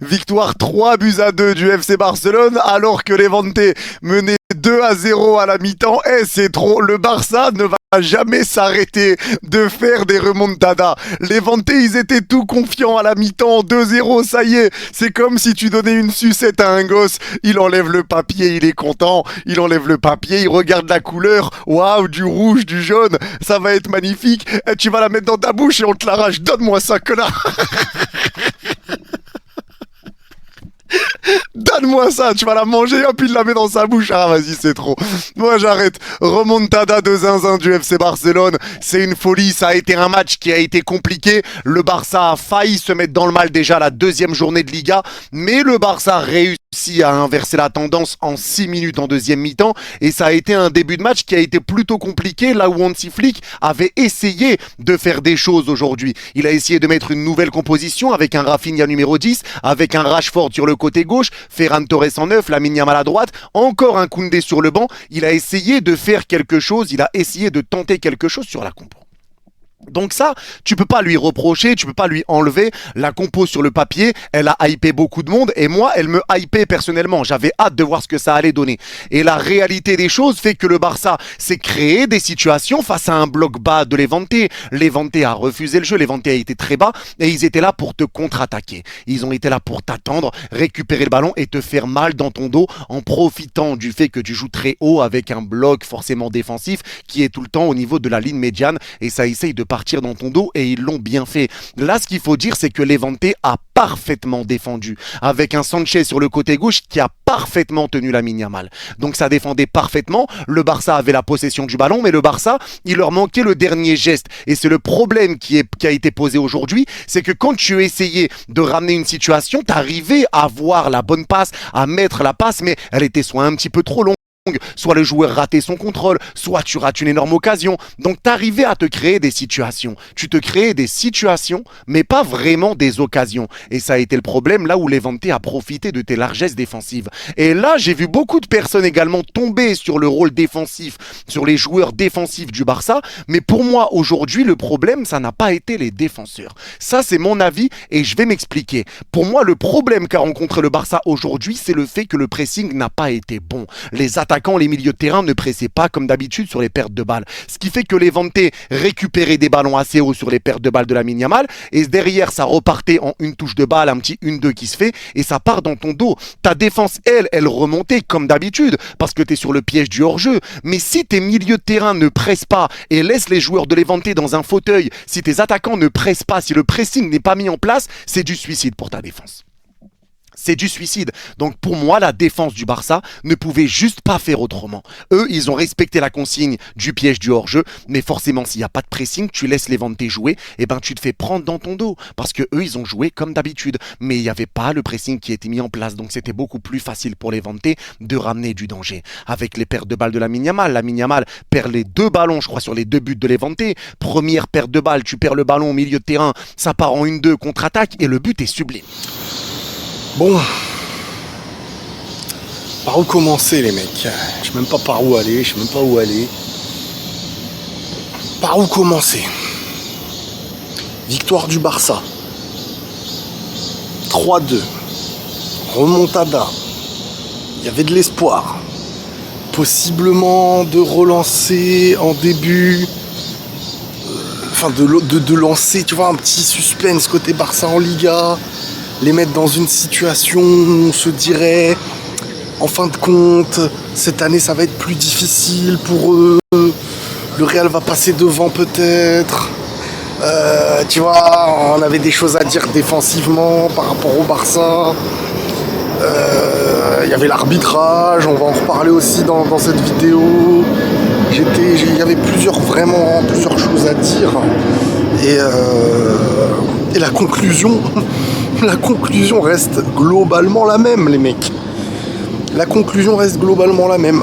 Victoire 3-2 du FC Barcelone alors que Levante menait 2-0 à la mi-temps. Et c'est trop, le Barça ne va jamais s'arrêter de faire des remontadas. Levante, ils étaient tout confiants à la mi-temps, 2-0, ça y est. C'est comme si tu donnais une sucette à un gosse. Il enlève le papier, il est content. Il enlève le papier, il regarde la couleur. Waouh, du rouge, du jaune, ça va être magnifique. Et tu vas la mettre dans ta bouche et on te l'arrache. Donne-moi ça, connard. Donne-moi ça, tu vas la manger, hop, il la met dans sa bouche. Ah, vas-y, c'est trop. Moi, j'arrête. Remontada de zinzin du FC Barcelone. C'est une folie. Ça a été un match qui a été compliqué. Le Barça a failli se mettre dans le mal déjà la deuxième journée de Liga. Mais le Barça a réussi à inverser la tendance en 6 minutes en deuxième mi-temps. Et ça a été un début de match qui a été plutôt compliqué, là où Hansi Flick avait essayé de faire des choses aujourd'hui. Il a essayé de mettre une nouvelle composition avec un Rafinha numéro 10, avec un Rashford sur le côté gauche, Ferran Torres en 9, Lamine Yamal à droite, encore un Koundé sur le banc. Il a essayé de faire quelque chose, il a essayé de tenter quelque chose sur la compo. Donc ça, tu peux pas lui reprocher, tu peux pas lui enlever. La compo sur le papier, elle a hypé beaucoup de monde et moi, elle me hypait personnellement. J'avais hâte de voir ce que ça allait donner. Et la réalité des choses fait que le Barça s'est créé des situations face à un bloc bas de Levante. Levante a refusé le jeu, Levante a été très bas et ils étaient là pour te contre-attaquer. Ils ont été là pour t'attendre, récupérer le ballon et te faire mal dans ton dos en profitant du fait que tu joues très haut avec un bloc forcément défensif qui est tout le temps au niveau de la ligne médiane et ça essaye de partir dans ton dos et ils l'ont bien fait. Là, ce qu'il faut dire, c'est que Levante a parfaitement défendu avec un Sanchez sur le côté gauche qui a parfaitement tenu Lamine Yamal. Donc ça défendait parfaitement. Le Barça avait la possession du ballon, mais le Barça, il leur manquait le dernier geste. Et c'est le problème qui a été posé aujourd'hui, c'est que quand tu essayais de ramener une situation, t'arrivais à voir la bonne passe, à mettre la passe, mais elle était soit un petit peu trop longue, soit le joueur ratait son contrôle, soit tu rates une énorme occasion. Donc t'arrivais à te créer des situations. Tu te créais des situations, mais pas vraiment des occasions. Et ça a été le problème là où Levante a profité de tes largesses défensives. Et là, j'ai vu beaucoup de personnes également tomber sur le rôle défensif, sur les joueurs défensifs du Barça. Mais pour moi, aujourd'hui, le problème, ça n'a pas été les défenseurs. Ça, c'est mon avis et je vais m'expliquer. Pour moi, le problème qu'a rencontré le Barça aujourd'hui, c'est le fait que le pressing n'a pas été bon. Les attaquants, les milieux de terrain ne pressaient pas comme d'habitude sur les pertes de balles. Ce qui fait que Levante récupérait des ballons assez hauts sur les pertes de balles de Lamine Yamal et derrière ça repartait en une touche de balle, un petit 1-2 qui se fait et ça part dans ton dos. Ta défense, elle remontait comme d'habitude parce que tu es sur le piège du hors-jeu. Mais si tes milieux de terrain ne pressent pas et laissent les joueurs de Levante dans un fauteuil, si tes attaquants ne pressent pas, si le pressing n'est pas mis en place, c'est du suicide pour ta défense. C'est du suicide. Donc pour moi, la défense du Barça ne pouvait juste pas faire autrement. Eux, ils ont respecté la consigne du piège du hors-jeu, mais forcément, s'il n'y a pas de pressing, tu laisses Levante jouer, et ben tu te fais prendre dans ton dos. Parce que eux, ils ont joué comme d'habitude. Mais il n'y avait pas le pressing qui était mis en place. Donc c'était beaucoup plus facile pour Levante de ramener du danger. Avec les pertes de balles de Lamine Yamal perd les 2 ballons, je crois, sur les 2 buts de Levante. Première perte de balle, tu perds le ballon au milieu de terrain, ça part en 1-2 contre-attaque, et le but est sublime. Bon, par où commencer les mecs? Je sais même pas par où aller, je sais même pas où aller. Par où commencer? Victoire du Barça. 3-2. Remontada. Il y avait de l'espoir. Possiblement de relancer en début. Enfin de lancer, tu vois, un petit suspense côté Barça en Liga. Les mettre dans une situation où on se dirait, en fin de compte, cette année ça va être plus difficile pour eux, le Real va passer devant peut-être, tu vois, on avait des choses à dire défensivement par rapport au Barça, il y avait l'arbitrage, on va en reparler aussi dans cette vidéo, il y avait plusieurs choses à dire, et la conclusion... La conclusion reste globalement la même, les mecs. La conclusion reste globalement la même.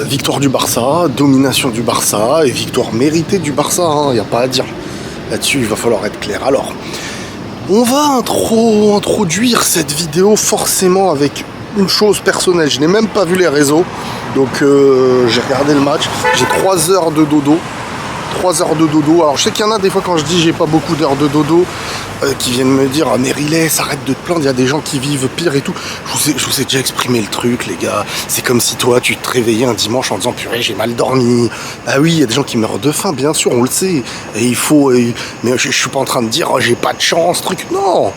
Victoire du Barça, domination du Barça et victoire méritée du Barça, il n'y a pas à dire. Là-dessus, il va falloir être clair. Alors, on va introduire cette vidéo forcément avec une chose personnelle. Je n'ai même pas vu les réseaux, donc j'ai regardé le match. J'ai 3 heures de dodo. 3 heures de dodo. Alors je sais qu'il y en a des fois quand je dis j'ai pas beaucoup d'heures de dodo qui viennent me dire ah, mais Riley, arrête de te plaindre, il y a des gens qui vivent pire et tout. Je vous ai déjà exprimé le truc les gars. C'est comme si toi tu te réveillais un dimanche en disant purée j'ai mal dormi. Bah oui, il y a des gens qui meurent de faim bien sûr, on le sait. Et il faut... mais je suis pas en train de dire oh, j'ai pas de chance, truc. Non,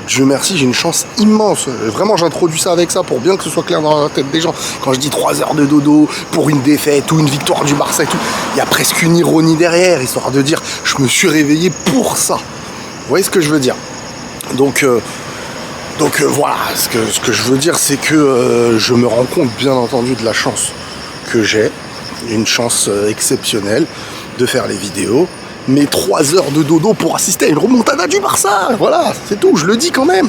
Dieu merci, j'ai une chance immense. Vraiment, j'introduis ça avec ça pour bien que ce soit clair dans la tête des gens. Quand je dis 3 heures de dodo pour une défaite ou une victoire du Barça et tout, il y a presque une ironie derrière, histoire de dire je me suis réveillé pour ça. Vous voyez ce que je veux dire? Donc voilà, ce que je veux dire, c'est que je me rends compte, bien entendu, de la chance que j'ai, une chance exceptionnelle de faire les vidéos. Mais 3 heures de dodo pour assister à une remontada du Barça, voilà, c'est tout, je le dis quand même.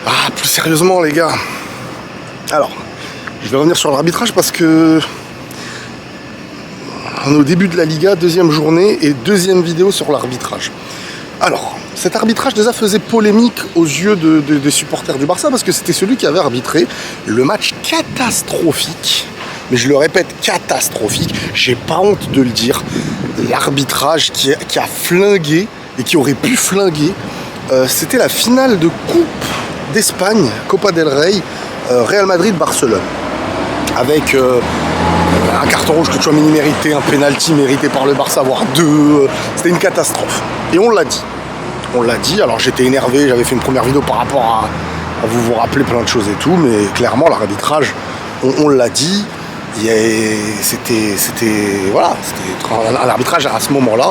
Ah, plus sérieusement les gars. Alors, je vais revenir sur l'arbitrage parce que on est au début de la Liga, deuxième journée et deuxième vidéo sur l'arbitrage. Alors, cet arbitrage déjà faisait polémique aux yeux des supporters du Barça parce que c'était celui qui avait arbitré le match catastrophique. Mais je le répète, catastrophique, j'ai pas honte de le dire, l'arbitrage qui a flingué et qui aurait pu flinguer, c'était la finale de Coupe d'Espagne, Copa del Rey, Real Madrid-Barcelone, avec un carton rouge que tu as mini mérité, un penalty mérité par le Barça, voire 2, c'était une catastrophe. Et on l'a dit, alors j'étais énervé, j'avais fait une première vidéo par rapport à vous rappeler plein de choses et tout, mais clairement l'arbitrage, on l'a dit, c'était un arbitrage à ce moment-là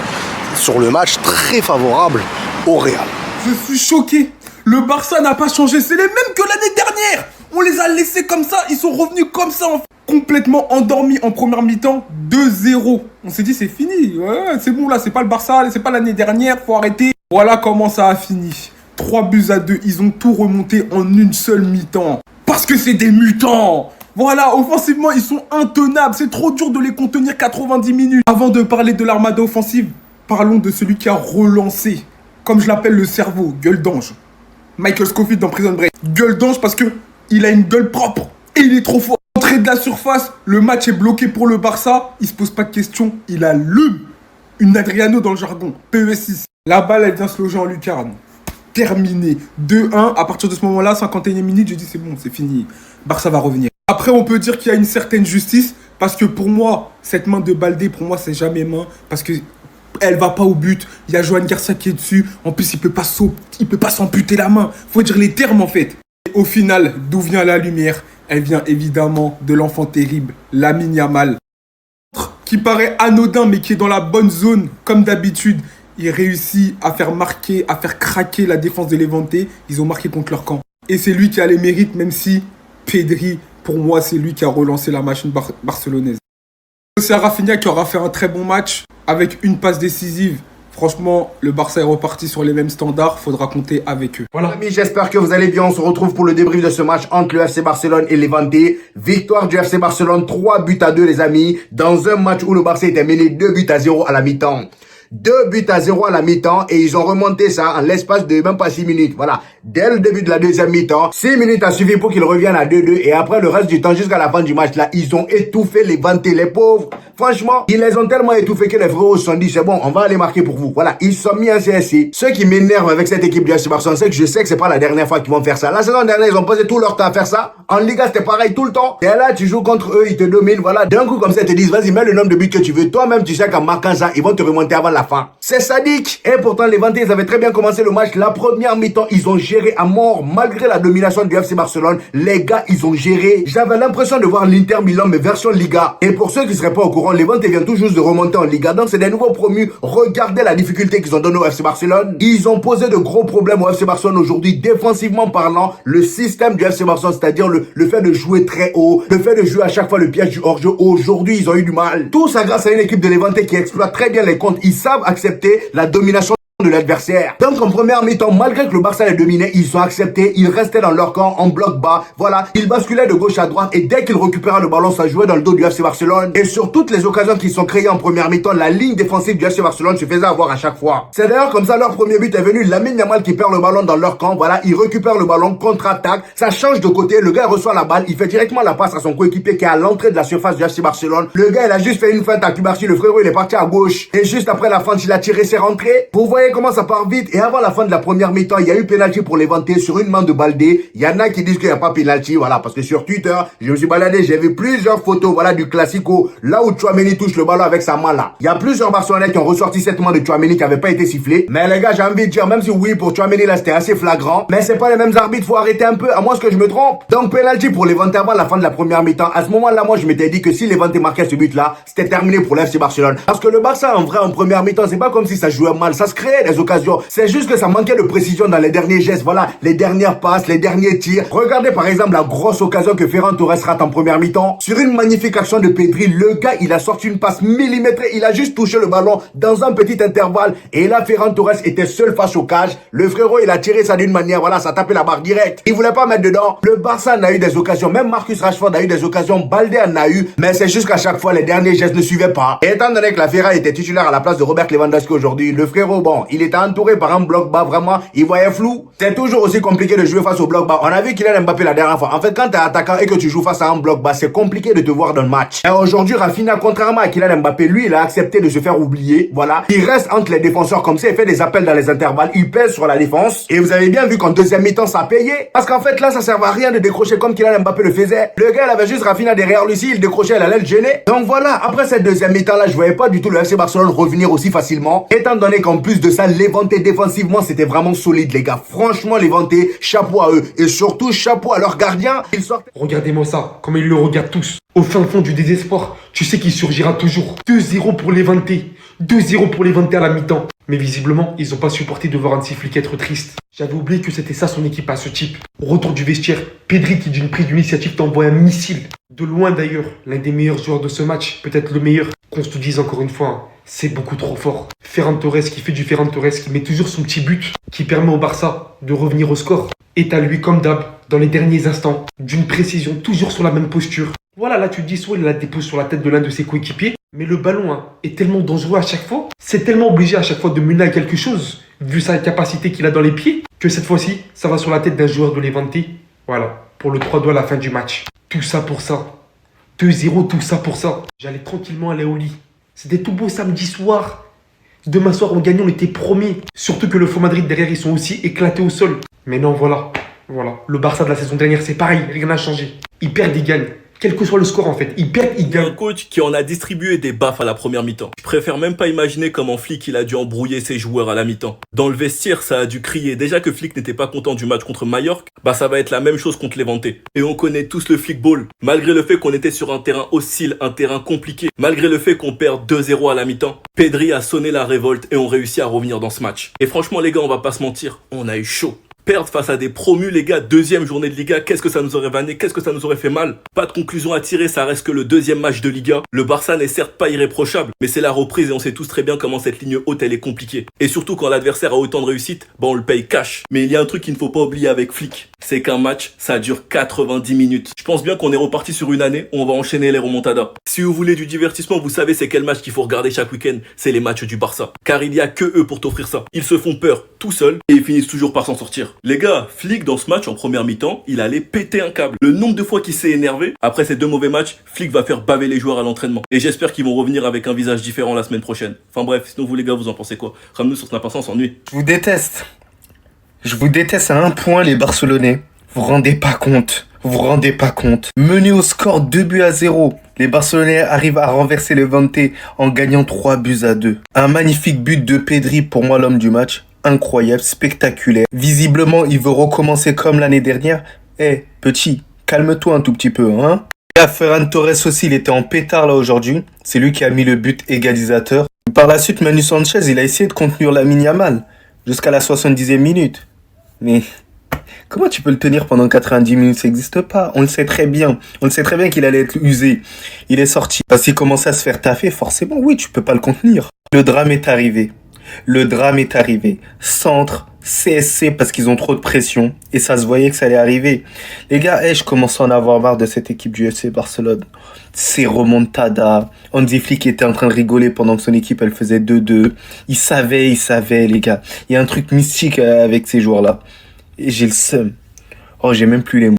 sur le match très favorable au Real. Je suis choqué. Le Barça n'a pas changé. C'est les mêmes que l'année dernière. On les a laissés comme ça. Ils sont revenus comme ça. Complètement endormis en première mi-temps. 2-0. On s'est dit c'est fini. Ouais, c'est bon là. C'est pas le Barça. C'est pas l'année dernière. Faut arrêter. Voilà comment ça a fini. 3-2. Ils ont tout remonté en une seule mi-temps. Parce que c'est des mutants. Voilà, offensivement, ils sont intenables. C'est trop dur de les contenir 90 minutes. Avant de parler de l'armada offensive, parlons de celui qui a relancé, comme je l'appelle le cerveau, gueule d'ange. Michael Scofield dans Prison Break. Gueule d'ange parce que il a une gueule propre et il est trop fort. Entrée de la surface, le match est bloqué pour le Barça. Il se pose pas de questions, il allume une Adriano dans le jargon, PES6. La balle, elle vient se loger en lucarne. Terminé. 2-1, à partir de ce moment-là, 51e minute, je dis c'est bon, c'est fini. Barça va revenir. Après, on peut dire qu'il y a une certaine justice, parce que pour moi, cette main de Baldé, pour moi, c'est jamais main, parce que elle va pas au but. Il y a Johan Garcia qui est dessus. En plus, il peut pas s'amputer la main. Faut dire les termes, en fait. Et au final, d'où vient la lumière? Elle vient évidemment de l'enfant terrible, Lamine Yamal, qui paraît anodin, mais qui est dans la bonne zone, comme d'habitude. Il réussit à faire marquer, à faire craquer la défense de Levante. Ils ont marqué contre leur camp. Et c'est lui qui a les mérites, même si Pedri, pour moi, c'est lui qui a relancé la machine barcelonaise. C'est Rafinha qui aura fait un très bon match avec une passe décisive. Franchement, le Barça est reparti sur les mêmes standards. Faudra compter avec eux. Voilà. Amis, j'espère que vous allez bien. On se retrouve pour le débrief de ce match entre le FC Barcelone et Levante. Victoire du FC Barcelone, 3-2 les amis. Dans un match où le Barça était mené 2-0 à la mi-temps. 2-0 à la mi-temps et ils ont remonté ça en l'espace de même pas 6 minutes. Voilà. Dès le début de la deuxième mi-temps, 6 minutes a suffi pour qu'ils reviennent à 2-2 et après le reste du temps jusqu'à la fin du match là, ils ont étouffé les Levante, les pauvres. Franchement, ils les ont tellement étouffés que les frérots se sont dit c'est bon, on va aller marquer pour vous. Voilà, ils se sont mis en CSC. Ce qui m'énerve avec cette équipe du FC Barcelone, c'est que je sais que c'est pas la dernière fois qu'ils vont faire ça. La saison dernière, ils ont passé tout leur temps à faire ça. En Liga, c'était pareil tout le temps. Et là, tu joues contre eux, ils te dominent. Voilà, d'un coup comme ça, ils te disent vas-y, mets le nombre de buts que tu veux. Toi-même, tu sais qu'en marquant ça, ils vont te remonter avant la fin. C'est sadique. Et pourtant, les Levante, ils avaient très bien commencé le match. La première mi-temps, ils ont géré à mort malgré la domination du FC Barcelone. Les gars, ils ont géré. J'avais l'impression de voir l'Inter Milan, mais version Liga. Et pour ceux qui ne seraient pas au courant, les Levante viennent tout juste de remonter en Liga. Donc, c'est des nouveaux promus. Regardez la difficulté qu'ils ont donnée au FC Barcelone. Ils ont posé de gros problèmes au FC Barcelone aujourd'hui, défensivement parlant. Le système du FC Barcelone, c'est-à-dire le fait de jouer très haut, le fait de jouer à chaque fois le piège du hors-jeu. Aujourd'hui, ils ont eu du mal. Tout ça grâce à une équipe de Levante qui exploite très bien les comptes. Ils savent accepter la domination de l'adversaire. Donc en première mi-temps, malgré que le Barça les dominait, ils ont accepté, ils restaient dans leur camp en bloc bas, voilà, ils basculaient de gauche à droite et dès qu'ils récupéraient le ballon, ça jouait dans le dos du FC Barcelone. Et sur toutes les occasions qui sont créées en première mi-temps, la ligne défensive du FC Barcelone se faisait avoir à chaque fois. C'est d'ailleurs comme ça leur premier but est venu, Lamine Yamal qui perd le ballon dans leur camp, voilà, il récupère le ballon, contre-attaque, ça change de côté, le gars reçoit la balle, il fait directement la passe à son coéquipier qui est à l'entrée de la surface du FC Barcelone. Le gars il a juste fait une feinte à Cubarsí, le frérot il est parti à gauche et juste après la feinte il a tiré, c'est rentré. Vous voyez comment ça part vite. Et avant la fin de la première mi-temps, il y a eu pénalty pour Levante sur une main de Baldé. Il y en a qui disent qu'il n'y a pas pénalty, voilà, parce que sur Twitter, je me suis baladé, j'ai vu plusieurs photos, voilà, du Classico, là où Tchouaméni touche le ballon avec sa main là. Il y a plusieurs Barcelonais qui ont ressorti cette main de Tchouaméni qui n'avait pas été sifflée. Mais les gars, j'ai envie de dire, même si oui, pour Tchouaméni là, c'était assez flagrant, mais c'est pas les mêmes arbitres, faut arrêter un peu, à moins que je me trompe. Donc pénalty pour Levante avant la fin de la première mi-temps. À ce moment-là, moi, je m'étais dit que si Levante marquait ce but là, c'était terminé pour l'FC Barcelone. Parce que le Barça, en vrai, en première mi-temps, c'est pas comme si ça jouait mal, ça se créait des occasions. C'est juste que ça manquait de précision dans les derniers gestes, voilà, les dernières passes, les derniers tirs. Regardez par exemple la grosse occasion que Ferran Torres rate en première mi-temps. Sur une magnifique action de Pedri, le gars, il a sorti une passe millimétrée, il a juste touché le ballon dans un petit intervalle. Et là, Ferran Torres était seul face au cage. Le frérot, il a tiré ça d'une manière, voilà, ça tapait la barre direct. Il voulait pas mettre dedans. Le Barça en a eu des occasions, même Marcus Rashford a eu des occasions, Baldé en a eu, mais c'est juste qu'à chaque fois, les derniers gestes ne suivaient pas. Et étant donné que la Ferra était titulaire à la place de Robert Lewandowski aujourd'hui, le frérot, bon, il était entouré par un bloc bas, vraiment, il voyait flou. C'est toujours aussi compliqué de jouer face au bloc bas. On a vu Kylian Mbappé la dernière fois. En fait, quand t'es attaquant et que tu joues face à un bloc bas, c'est compliqué de te voir dans le match. Et aujourd'hui, Rafinha, contrairement à Kylian Mbappé, lui, il a accepté de se faire oublier. Voilà. Il reste entre les défenseurs comme ça, il fait des appels dans les intervalles, il pèse sur la défense. Et vous avez bien vu qu'en deuxième mi-temps, ça a payé. Parce qu'en fait, là, ça servait à rien de décrocher comme Kylian Mbappé le faisait. Le gars, il avait juste Rafinha derrière lui, il décrochait, il allait le gêner. Donc voilà, après cette deuxième mi-temps là, je voyais pas du tout le FC Barcelone revenir aussi facilement. Étant donné qu'en plus de ça, Levante défensivement, c'était vraiment solide, les gars. Franchement, Levante, chapeau à eux. Et surtout, chapeau à leurs gardiens. Ils sortent. Regardez-moi ça, comme ils le regardent tous. Au fin fond du désespoir, tu sais qu'il surgira toujours. 2-0 pour Levante. 2-0 pour Levante à la mi-temps. Mais visiblement, ils n'ont pas supporté de voir un Flick être triste. J'avais oublié que c'était ça son équipe à ce type. Au retour du vestiaire, Pedri qui d'une prise d'initiative t'envoie un missile. De loin d'ailleurs, l'un des meilleurs joueurs de ce match, peut-être le meilleur. Qu'on se dise encore une fois, hein, c'est beaucoup trop fort. Ferran Torres qui fait du Ferran Torres, qui met toujours son petit but, qui permet au Barça de revenir au score. Et à lui comme d'hab, dans les derniers instants, d'une précision toujours sur la même posture. Voilà, là tu te dis soit il la dépose sur la tête de l'un de ses coéquipiers, mais le ballon est tellement dangereux à chaque fois, c'est tellement obligé à chaque fois de mener à quelque chose, vu sa capacité qu'il a dans les pieds, que cette fois-ci, ça va sur la tête d'un joueur de Levante. Voilà, pour le 3-2 à la fin du match. Tout ça pour ça. 2-0, tout ça pour ça. J'allais tranquillement aller au lit. C'était tout beau samedi soir. Demain soir, on gagne, on était promis. Surtout que le Faux Madrid derrière, ils sont aussi éclatés au sol. Mais non, voilà. Le Barça de la saison dernière, c'est pareil, rien n'a changé. Ils perdent, ils gagnent. Quel que soit le score en fait, ils perdent, ils gagnent. Un coach qui en a distribué des baffes à la première mi-temps. Je préfère même pas imaginer comment Flick il a dû embrouiller ses joueurs à la mi-temps. Dans le vestiaire, ça a dû crier. Déjà que Flick n'était pas content du match contre Mallorca, bah ça va être la même chose contre Levante. Et on connaît tous le Flick ball. Malgré le fait qu'on était sur un terrain hostile, un terrain compliqué, malgré le fait qu'on perd 2-0 à la mi-temps, Pedri a sonné la révolte et on réussit à revenir dans ce match. Et franchement les gars, on va pas se mentir, on a eu chaud. Perdre face à des promus, les gars, deuxième journée de Liga, qu'est-ce que ça nous aurait vanné, qu'est-ce que ça nous aurait fait mal. Pas de conclusion à tirer, ça reste que le deuxième match de Liga. Le Barça n'est certes pas irréprochable, mais c'est la reprise et on sait tous très bien comment cette ligne haute elle est compliquée. Et surtout quand l'adversaire a autant de réussite, bah on le paye cash. Mais il y a un truc qu'il ne faut pas oublier avec Flick, c'est qu'un match, ça dure 90 minutes. Je pense bien qu'on est reparti sur une année où on va enchaîner les remontadas. Si vous voulez du divertissement, vous savez c'est quel match qu'il faut regarder chaque week-end, c'est les matchs du Barça. Car il y a que eux pour t'offrir ça. Ils se font peur tout seuls et ils finissent toujours par s'en sortir. Les gars, Flick dans ce match en première mi-temps, il allait péter un câble. Le nombre de fois qu'il s'est énervé, après ces deux mauvais matchs, Flick va faire baver les joueurs à l'entraînement. Et j'espère qu'ils vont revenir avec un visage différent la semaine prochaine. Enfin bref, sinon vous les gars, vous en pensez quoi? Ramenez-nous sur Snap, on s'ennuie. Je vous déteste. Je vous déteste à un point, les Barcelonais. Vous vous rendez pas compte. Vous vous rendez pas compte. Mené au score 2-0. Les Barcelonais arrivent à renverser le Levante en gagnant 3-2. Un magnifique but de Pedri, pour moi l'homme du match. Incroyable, spectaculaire. Visiblement, il veut recommencer comme l'année dernière. Petit, calme-toi un tout petit peu, hein. Et Ferran Torres aussi, il était en pétard là aujourd'hui. C'est lui qui a mis le but égalisateur. Par la suite, Manu Sanchez, il a essayé de contenir Lamine Yamal jusqu'à la 70e minute. Mais comment tu peux le tenir pendant 90 minutes? Ça n'existe pas. On le sait très bien. On le sait très bien qu'il allait être usé. Il est sorti. Parce qu'il commençait à se faire taffer, forcément, oui, tu peux pas le contenir. Le drame est arrivé. Le drame est arrivé. Centre, CSC parce qu'ils ont trop de pression et ça se voyait que ça allait arriver. Les gars, je commence à en avoir marre de cette équipe du FC Barcelone. C'est remontada. Hansi Flick était en train de rigoler pendant que son équipe elle faisait 2-2. Il savait les gars. Il y a un truc mystique avec ces joueurs-là. Et j'ai le seum. Oh, j'ai même plus les mots.